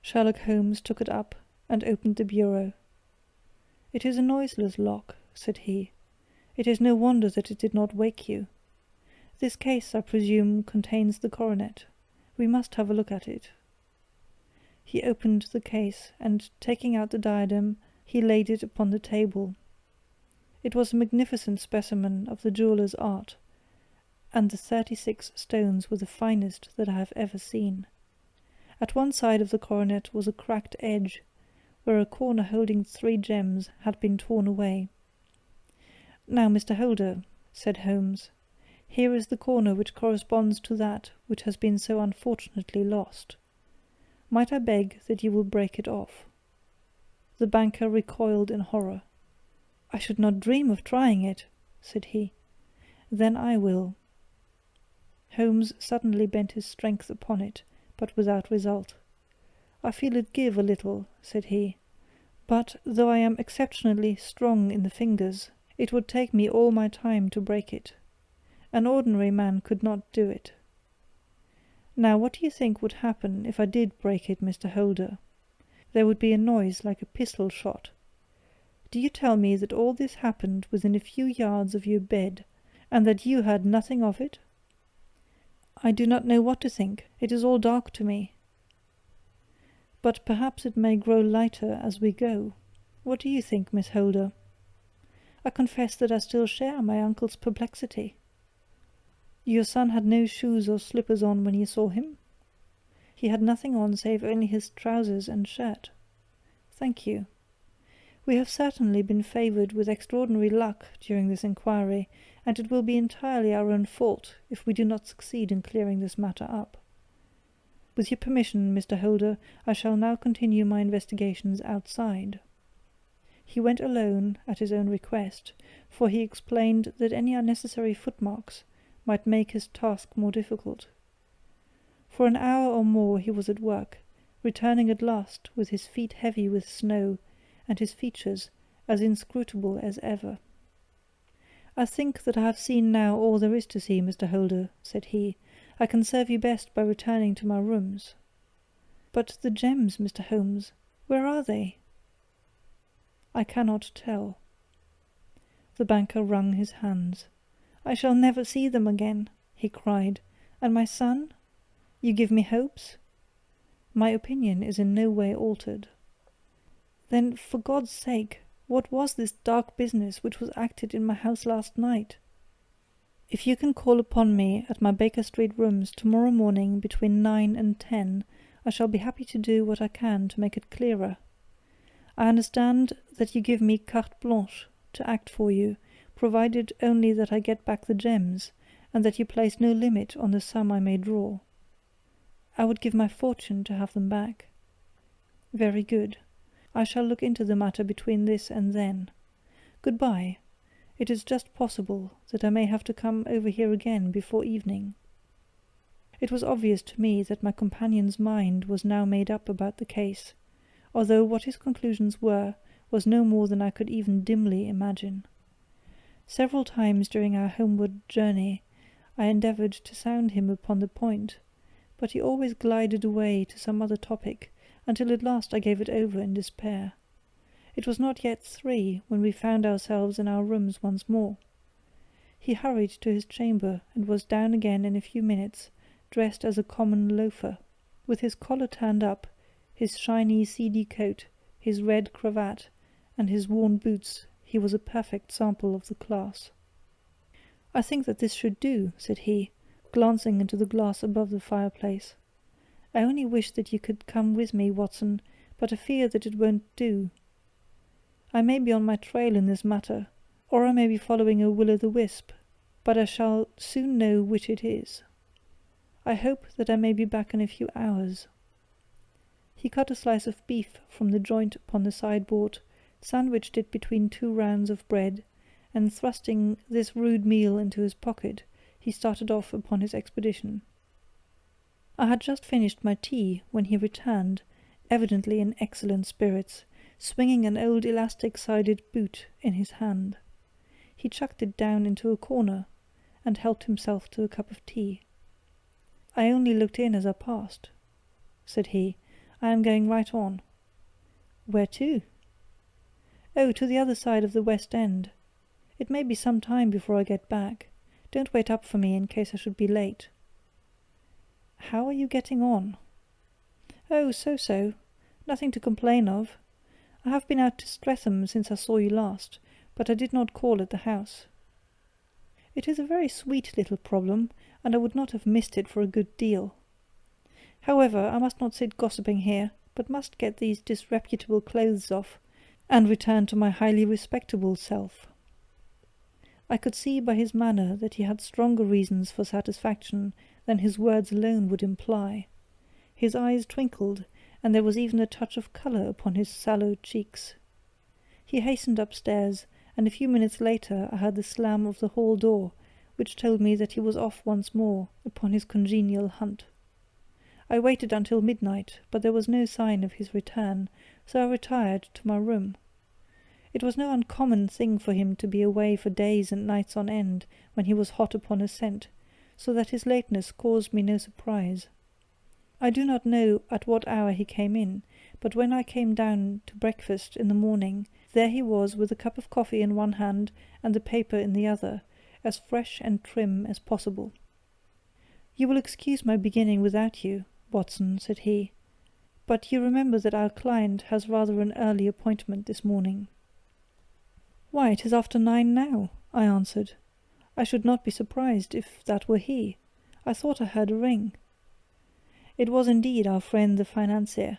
Sherlock Holmes took it up and opened the bureau. "It is a noiseless lock," said he. "It is no wonder that it did not wake you. This case, I presume, contains the coronet. We must have a look at it." He opened the case, and taking out the diadem, he laid it upon the table. It was a magnificent specimen of the jeweller's art, and the 36 stones were the finest that I have ever seen. At one side of the coronet was a cracked edge, where a corner holding 3 gems had been torn away. "Now, Mr. Holder," said Holmes, "here is the corner which corresponds to that which has been so unfortunately lost. Might I beg that you will break it off?" The banker recoiled in horror. "I should not dream of trying it," said he. "Then I will." Holmes suddenly bent his strength upon it, but without result. "I feel it give a little," said he, "but, though I am exceptionally strong in the fingers, it would take me all my time to break it. An ordinary man could not do it. Now, what do you think would happen if I did break it, Mr. Holder? There would be a noise like a pistol shot. Do you tell me that all this happened within a few yards of your bed, and that you heard nothing of it? I do not know what to think. It is all dark to me. But perhaps it may grow lighter as we go. What do you think, Miss Holder? I confess that I still share my uncle's perplexity. Your son had no shoes or slippers on when you saw him? He had nothing on save only his trousers and shirt. Thank you. We have certainly been favoured with extraordinary luck during this inquiry, and it will be entirely our own fault if we do not succeed in clearing this matter up. With your permission, Mr. Holder, I shall now continue my investigations outside." He went alone at his own request, for he explained that any unnecessary footmarks might make his task more difficult. For an hour or more he was at work, returning at last with his feet heavy with snow, and his features as inscrutable as ever. "I think that I have seen now all there is to see, Mr. Holder," said he. "I can serve you best by returning to my rooms." "But the gems, Mr. Holmes, where are they?" "I cannot tell." The banker wrung his hands. "I shall never see them again," he cried. "And my son? You give me hopes?" "My opinion is in no way altered." "Then, for God's sake, what was this dark business which was acted in my house last night?" "If you can call upon me at my Baker Street rooms tomorrow morning between 9 and 10, I shall be happy to do what I can to make it clearer. I understand that you give me carte blanche to act for you, provided only that I get back the gems, and that you place no limit on the sum I may draw. I would give my fortune to have them back." "Very good. I shall look into the matter between this and then. Good-bye. It is just possible that I may have to come over here again before evening." It was obvious to me that my companion's mind was now made up about the case, although what his conclusions were was no more than I could even dimly imagine. Several times during our homeward journey I endeavoured to sound him upon the point, but he always glided away to some other topic, until at last I gave it over in despair. It was not yet 3 when we found ourselves in our rooms once more. He He hurried to his chamber, and was down again in a few minutes, dressed as a common loafer. With his collar turned up, his shiny seedy coat, his red cravat, and his worn boots, he was a perfect sample of the class. "I think that this should do," said he, glancing into the glass above the fireplace. "I only wish that you could come with me, Watson, but I fear that it won't do. I may be on my trail in this matter, or I may be following a will-o'-the-wisp, but I shall soon know which it is. I hope that I may be back in a few hours." He cut a slice of beef from the joint upon the sideboard, sandwiched it between 2 rounds of bread, and thrusting this rude meal into his pocket, he started off upon his expedition. I had just finished my tea when he returned, evidently in excellent spirits, swinging an old elastic-sided boot in his hand. He chucked it down into a corner, and helped himself to a cup of tea. "I only looked in as I passed," said he. "I am going right on." "Where to?" "Oh, to the other side of the West End. It may be some time before I get back. Don't wait up for me in case I should be late." "How are you getting on?" "Oh, so-so. Nothing to complain of. I have been out to Streatham since I saw you last, but I did not call at the house. It is a very sweet little problem, and I would not have missed it for a good deal. However, I must not sit gossiping here, but must get these disreputable clothes off, and return to my highly respectable self." I could see by his manner that he had stronger reasons for satisfaction than his words alone would imply. His eyes twinkled, and there was even a touch of colour upon his sallow cheeks. He hastened upstairs, and a few minutes later I heard the slam of the hall door, which told me that he was off once more upon his congenial hunt. I waited until midnight, but there was no sign of his return, so I retired to my room. It was no uncommon thing for him to be away for days and nights on end when he was hot upon a scent, so that his lateness caused me no surprise. I do not know at what hour he came in, but when I came down to breakfast in the morning, there he was with a cup of coffee in one hand and the paper in the other, as fresh and trim as possible. "You will excuse my beginning without you, Watson," said he, "but you remember that our client has rather an early appointment this morning." "Why, it is after 9 now," I answered. "I should not be surprised if that were he. I thought I heard a ring." It was indeed our friend the financier.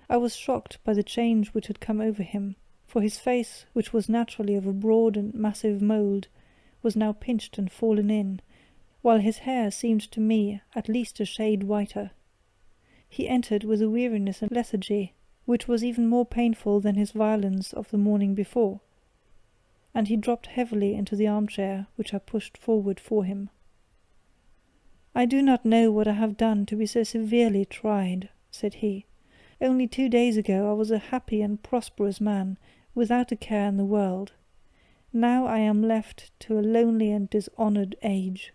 I was shocked by the change which had come over him, for his face, which was naturally of a broad and massive mould, was now pinched and fallen in, while his hair seemed to me at least a shade whiter. He entered with a weariness and lethargy which was even more painful than his violence of the morning before, and he dropped heavily into the armchair which I pushed forward for him. "I do not know what I have done to be so severely tried," said he. "Only 2 days ago I was a happy and prosperous man, without a care in the world. Now I am left to a lonely and dishonoured age.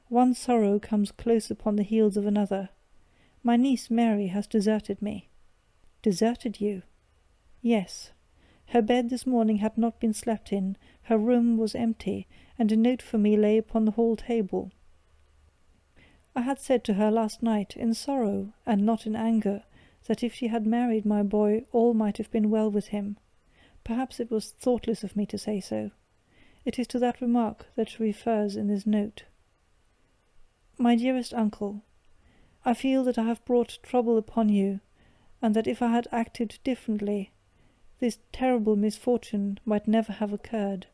One sorrow comes close upon the heels of another. My niece Mary has deserted me." "Deserted you?" "Yes. Her bed this morning had not been slept in, her room was empty, and a note for me lay upon the hall table. I had said to her last night, in sorrow and not in anger, that if she had married my boy all might have been well with him. Perhaps it was thoughtless of me to say so. It is to that remark that she refers in this note. My dearest uncle, I feel that I have brought trouble upon you, and that if I had acted differently, this terrible misfortune might never have occurred.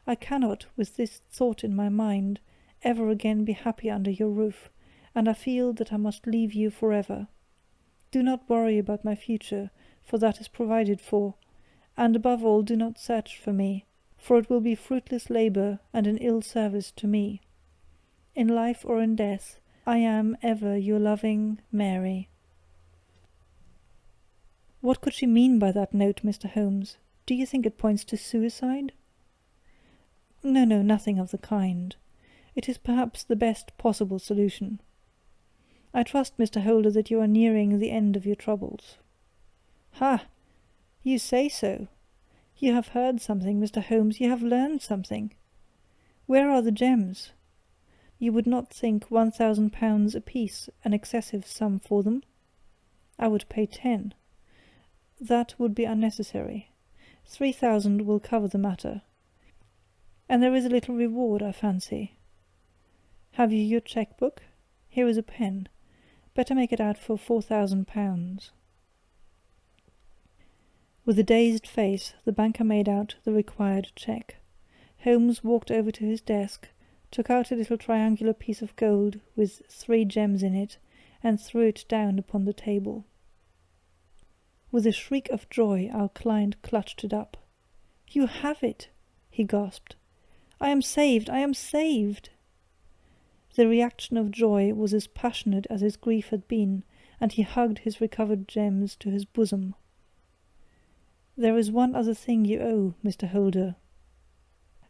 I cannot, with this thought in my mind, ever again be happy under your roof, and I feel that I must leave you forever. Do not worry about my future, for that is provided for, and above all do not search for me, for it will be fruitless labour and an ill service to me. In life or in death, I am ever your loving Mary." What could she mean by that note, Mr. Holmes? Do you think it points to suicide? No, nothing of the kind. It is perhaps the best possible solution. I trust, Mr. Holder, that you are nearing the end of your troubles. Ha! You say so. You have heard something, Mr. Holmes, you have learned something. Where are the gems? You would not think £1,000 apiece an excessive sum for them? I would pay 10. That would be unnecessary. 3,000 will cover the matter. And there is a little reward, I fancy. Have you your cheque-book? Here is a pen. Better make it out for £4,000. With a dazed face, the banker made out the required cheque. Holmes walked over to his desk, took out a little triangular piece of gold with 3 gems in it, and threw it down upon the table. With a shriek of joy, our client clutched it up. "You have it!" he gasped. "I am saved! I am saved!" The reaction of joy was as passionate as his grief had been, and he hugged his recovered gems to his bosom. "There is one other thing you owe, Mr. Holder,"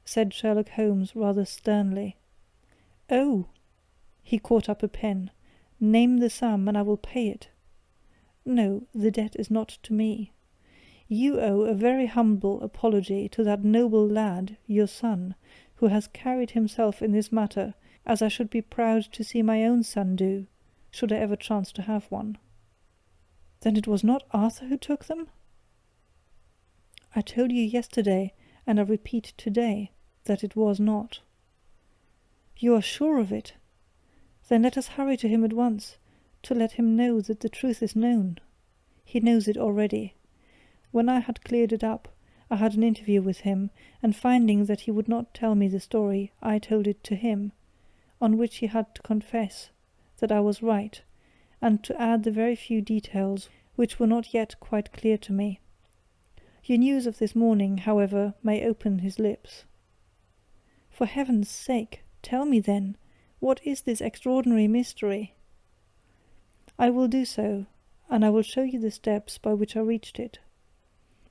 said Sherlock Holmes rather sternly. "Oh!" He caught up a pen. "Name the sum, and I will pay it." "No, the debt is not to me. You owe a very humble apology to that noble lad, your son, who has carried himself in this matter as I should be proud to see my own son do, should I ever chance to have one." "Then it was not Arthur who took them?" "I told you yesterday, and I repeat today, that it was not." "You are sure of it? Then let us hurry to him at once, to let him know that the truth is known. He knows it already. When I had cleared it up, I had an interview with him, and finding that he would not tell me the story, I told it to him, on which he had to confess that I was right, and to add the very few details which were not yet quite clear to me. Your news of this morning, however, may open his lips." "For heaven's sake, tell me then, what is this extraordinary mystery?" "I will do so, and I will show you the steps by which I reached it.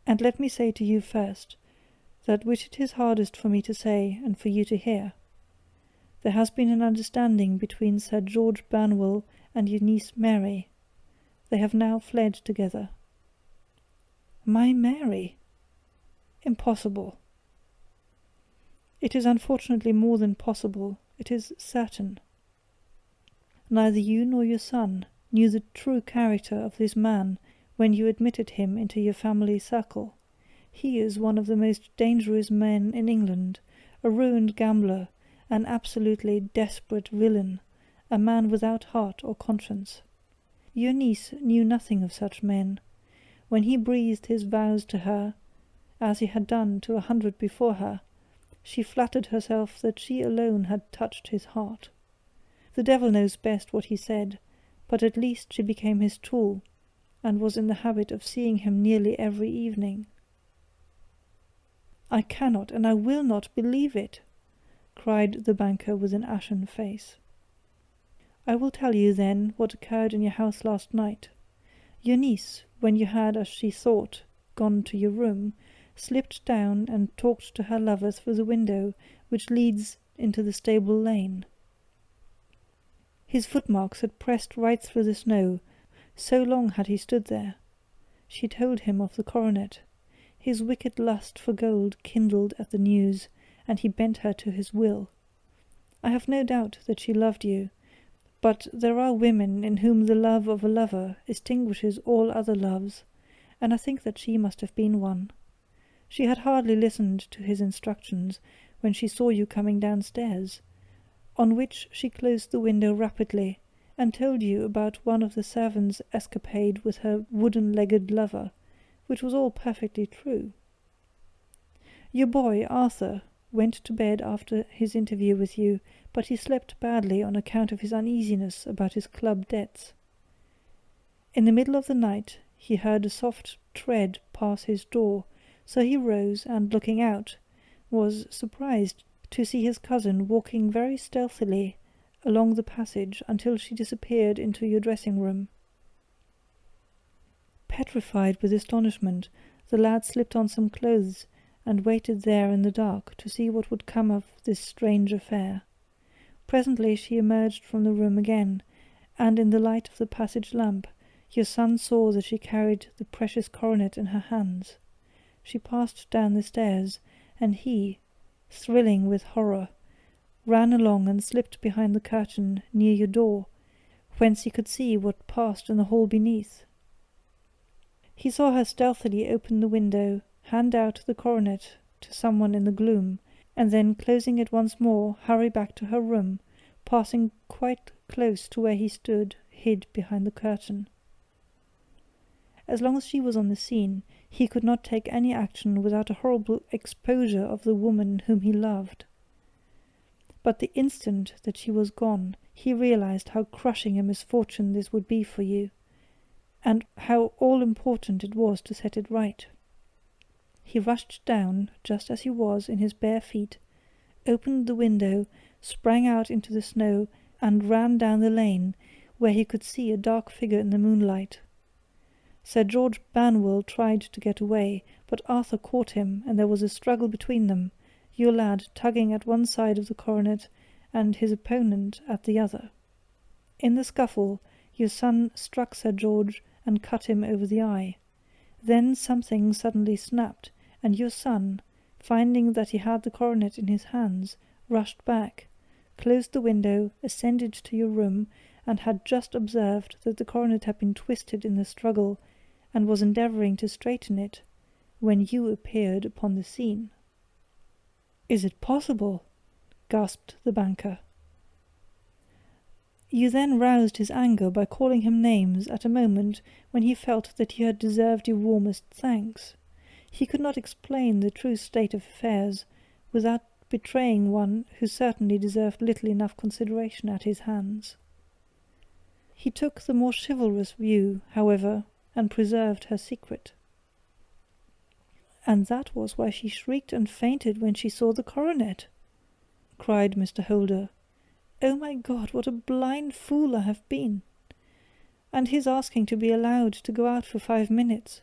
And let me say to you first, that which it is hardest for me to say and for you to hear. There has been an understanding between Sir George Burnwell and your niece Mary. They have now fled together." "My Mary? Impossible." "It is unfortunately more than possible, it is certain. Neither you nor your son knew the true character of this man when you admitted him into your family circle. He is one of the most dangerous men in England, a ruined gambler, an absolutely desperate villain, a man without heart or conscience. Your niece knew nothing of such men. When he breathed his vows to her, as he had done to 100 before her, she flattered herself that she alone had touched his heart. The devil knows best what he said, but at least she became his tool, and was in the habit of seeing him nearly every evening." "I cannot and I will not believe it!" cried the banker with an ashen face. "I will tell you, then, what occurred in your house last night. Your niece, when you had, as she thought, gone to your room, slipped down and talked to her lover through the window which leads into the stable lane. His footmarks had pressed right through the snow, so long had he stood there. She told him of the coronet. His wicked lust for gold kindled at the news, and he bent her to his will. I have no doubt that she loved you, but there are women in whom the love of a lover extinguishes all other loves, and I think that she must have been one. She had hardly listened to his instructions when she saw you coming downstairs, on which she closed the window rapidly, and told you about one of the servants' escapade with her wooden-legged lover, which was all perfectly true. Your boy, Arthur, went to bed after his interview with you, but he slept badly on account of his uneasiness about his club debts. In the middle of the night he heard a soft tread pass his door, so he rose and, looking out, was surprised to see his cousin walking very stealthily along the passage until she disappeared into your dressing-room. Petrified with astonishment, the lad slipped on some clothes and waited there in the dark to see what would come of this strange affair. Presently she emerged from the room again, and in the light of the passage lamp your son saw that she carried the precious coronet in her hands. She passed down the stairs, and he, thrilling with horror, ran along and slipped behind the curtain near your door, whence he could see what passed in the hall beneath. He saw her stealthily open the window, hand out the coronet to someone in the gloom, and then, closing it once more, hurry back to her room, passing quite close to where he stood, hid behind the curtain. As long as she was on the scene, he could not take any action without a horrible exposure of the woman whom he loved. But the instant that she was gone, he realized how crushing a misfortune this would be for you, and how all-important it was to set it right. He rushed down, just as he was, in his bare feet, opened the window, sprang out into the snow, and ran down the lane, where he could see a dark figure in the moonlight. Sir George Banwell tried to get away, but Arthur caught him, and there was a struggle between them, your lad tugging at one side of the coronet, and his opponent at the other. In the scuffle, your son struck Sir George and cut him over the eye. Then something suddenly snapped, and your son, finding that he had the coronet in his hands, rushed back, closed the window, ascended to your room, and had just observed that the coronet had been twisted in the struggle, and was endeavouring to straighten it, when you appeared upon the scene. "Is it possible?" gasped the banker. You then roused his anger by calling him names at a moment when he felt that you had deserved your warmest thanks. He could not explain the true state of affairs without betraying one who certainly deserved little enough consideration at his hands. He took the more chivalrous view, however, and preserved her secret. "And that was why she shrieked and fainted when she saw the coronet!" cried Mr. Holder. "Oh my God, what a blind fool I have been! And his asking to be allowed to go out for 5 minutes.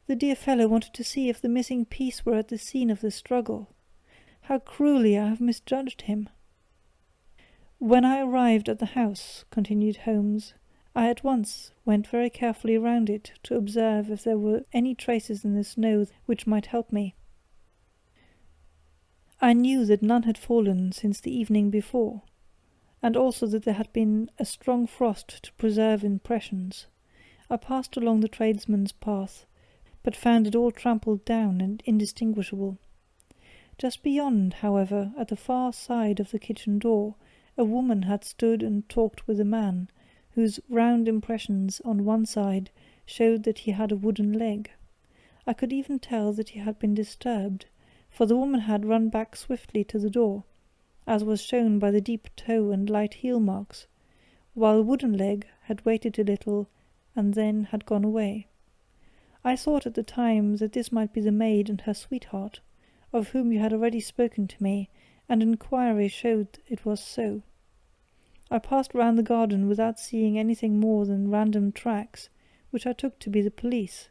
The dear fellow wanted to see if the missing piece were at the scene of the struggle. How cruelly I have misjudged him!" "When I arrived at the house," continued Holmes, "I at once went very carefully round it to observe if there were any traces in the snow which might help me. I knew that none had fallen since the evening before, and also that there had been a strong frost to preserve impressions. I passed along the tradesman's path, but found it all trampled down and indistinguishable. Just beyond, however, at the far side of the kitchen door, a woman had stood and talked with a man, whose round impressions on one side showed that he had a wooden leg. I could even tell that he had been disturbed, for the woman had run back swiftly to the door, as was shown by the deep toe and light heel marks, while Wooden Leg had waited a little and then had gone away. I thought at the time that this might be the maid and her sweetheart, of whom you had already spoken to me, and inquiry showed it was so. I passed round the garden without seeing anything more than random tracks, which I took to be the police,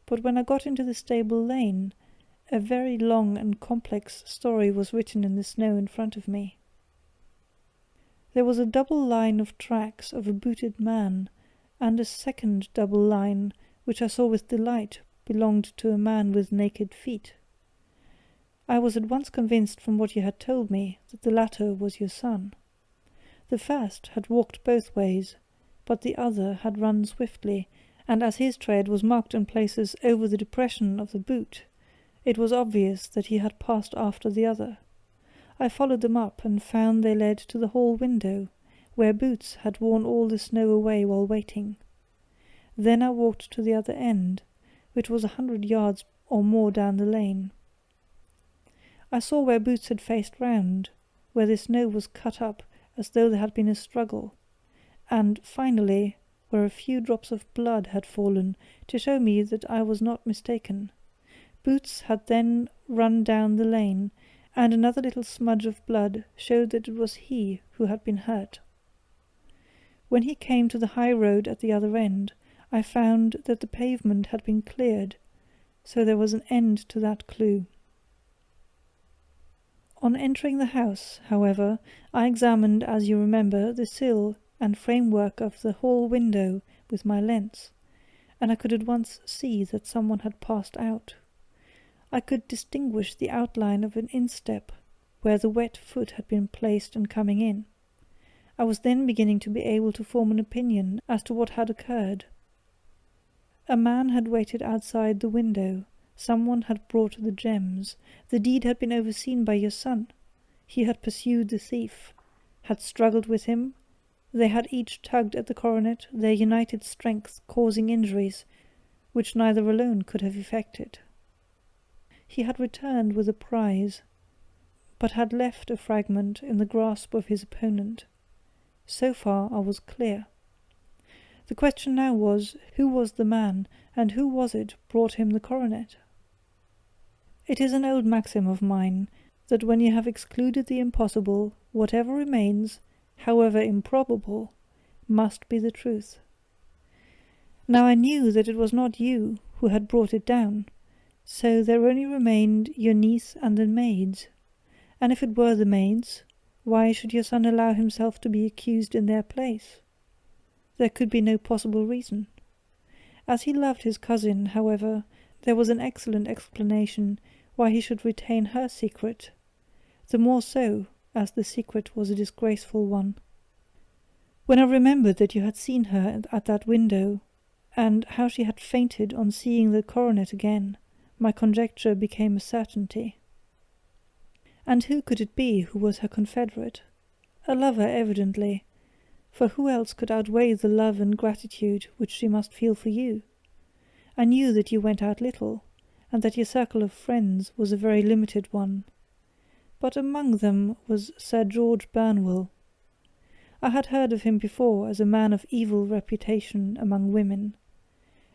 but when I got into the stable lane, a very long and complex story was written in the snow in front of me. There was a double line of tracks of a booted man, and a second double line, which I saw with delight, belonged to a man with naked feet. I was at once convinced from what you had told me that the latter was your son. The first had walked both ways, but the other had run swiftly, and as his tread was marked in places over the depression of the boot, it was obvious that he had passed after the other. I followed them up and found they led to the hall window, where Boots had worn all the snow away while waiting. Then I walked to the other end, which was 100 yards or more down the lane. I saw where Boots had faced round, where the snow was cut up as though there had been a struggle, and, finally, where a few drops of blood had fallen to show me that I was not mistaken. Boots had then run down the lane, and another little smudge of blood showed that it was he who had been hurt. When he came to the high road at the other end, I found that the pavement had been cleared, so there was an end to that clue. On entering the house, however, I examined, as you remember, the sill and framework of the hall window with my lens, and I could at once see that someone had passed out. I could distinguish the outline of an instep, where the wet foot had been placed in coming in. I was then beginning to be able to form an opinion as to what had occurred. A man had waited outside the window. Someone had brought the gems. The deed had been overseen by your son. He had pursued the thief, had struggled with him. They had each tugged at the coronet, their united strength causing injuries which neither alone could have effected. He had returned with a prize, but had left a fragment in the grasp of his opponent. So far I was clear. The question now was, who was the man, and who was it brought him the coronet? It is an old maxim of mine, that when you have excluded the impossible, whatever remains, however improbable, must be the truth. Now I knew that it was not you who had brought it down, so there only remained your niece and the maids. And if it were the maids, why should your son allow himself to be accused in their place? There could be no possible reason. As he loved his cousin, however, there was an excellent explanation why he should retain her secret, the more so as the secret was a disgraceful one. When I remembered that you had seen her at that window, and how she had fainted on seeing the coronet again, my conjecture became a certainty. And who could it be who was her confederate? A lover, evidently, for who else could outweigh the love and gratitude which she must feel for you? I knew that you went out little, and that your circle of friends was a very limited one. But among them was Sir George Burnwell. I had heard of him before as a man of evil reputation among women.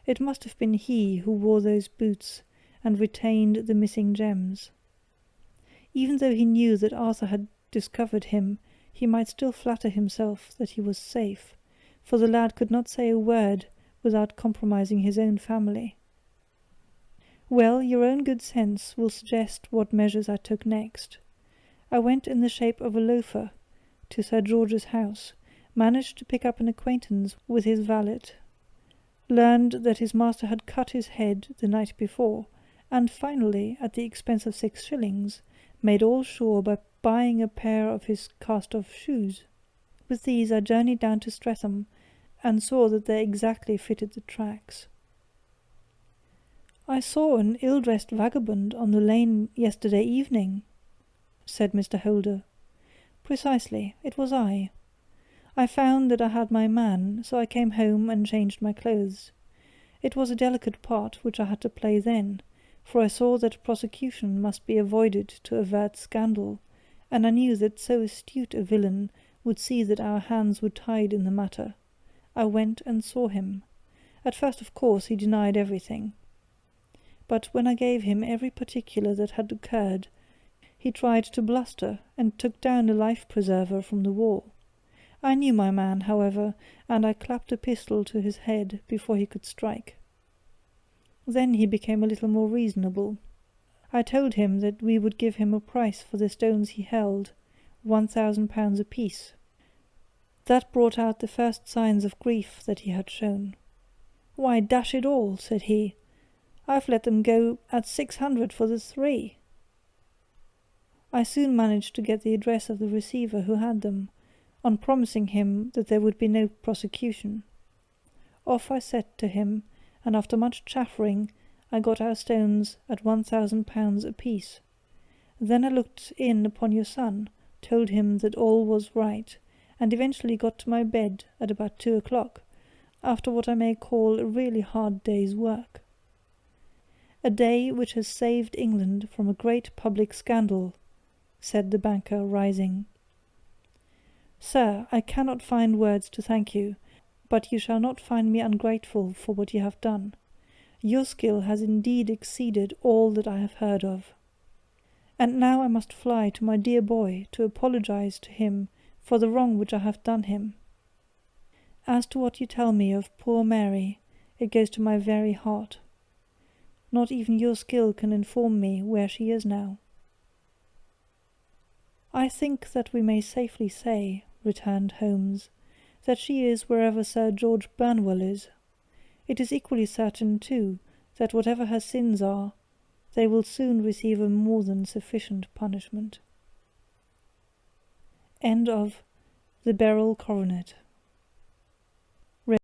It must have been he who wore those boots and retained the missing gems. Even though he knew that Arthur had discovered him, he might still flatter himself that he was safe, for the lad could not say a word without compromising his own family. Well, your own good sense will suggest what measures I took next. I went in the shape of a loafer to Sir George's house, managed to pick up an acquaintance with his valet, learned that his master had cut his head the night before, and finally, at the expense of 6 shillings, made all sure by buying a pair of his cast-off shoes. With these I journeyed down to Streatham, and saw that they exactly fitted the tracks. "I saw an ill-dressed vagabond on the lane yesterday evening," said Mr. Holder. "Precisely, it was I. I found that I had my man, so I came home and changed my clothes. It was a delicate part which I had to play then, for I saw that prosecution must be avoided to avert scandal, and I knew that so astute a villain would see that our hands were tied in the matter. I went and saw him. At first, of course, he denied everything. But when I gave him every particular that had occurred, he tried to bluster, and took down a life-preserver from the wall. I knew my man, however, and I clapped a pistol to his head before he could strike. Then he became a little more reasonable. I told him that we would give him a price for the stones he held, £1,000 apiece. That brought out the first signs of grief that he had shown. 'Why, dash it all,' said he, 'I've let them go at 600 for the 3. I soon managed to get the address of the receiver who had them, on promising him that there would be no prosecution. Off I set to him, and after much chaffering I got our stones at £1,000 apiece. Then I looked in upon your son, told him that all was right, and eventually got to my bed at about 2 o'clock, after what I may call a really hard day's work. A day which has saved England from a great public scandal,' said the banker, rising. 'Sir, I cannot find words to thank you, but you shall not find me ungrateful for what you have done. Your skill has indeed exceeded all that I have heard of. And now I must fly to my dear boy to apologize to him for the wrong which I have done him. As to what you tell me of poor Mary, it goes to my very heart. Not even your skill can inform me where she is now.' 'I think that we may safely say,' returned Holmes, 'that she is wherever Sir George Burnwell is. It is equally certain, too, that whatever her sins are, they will soon receive a more than sufficient punishment.' End of The Beryl Coronet.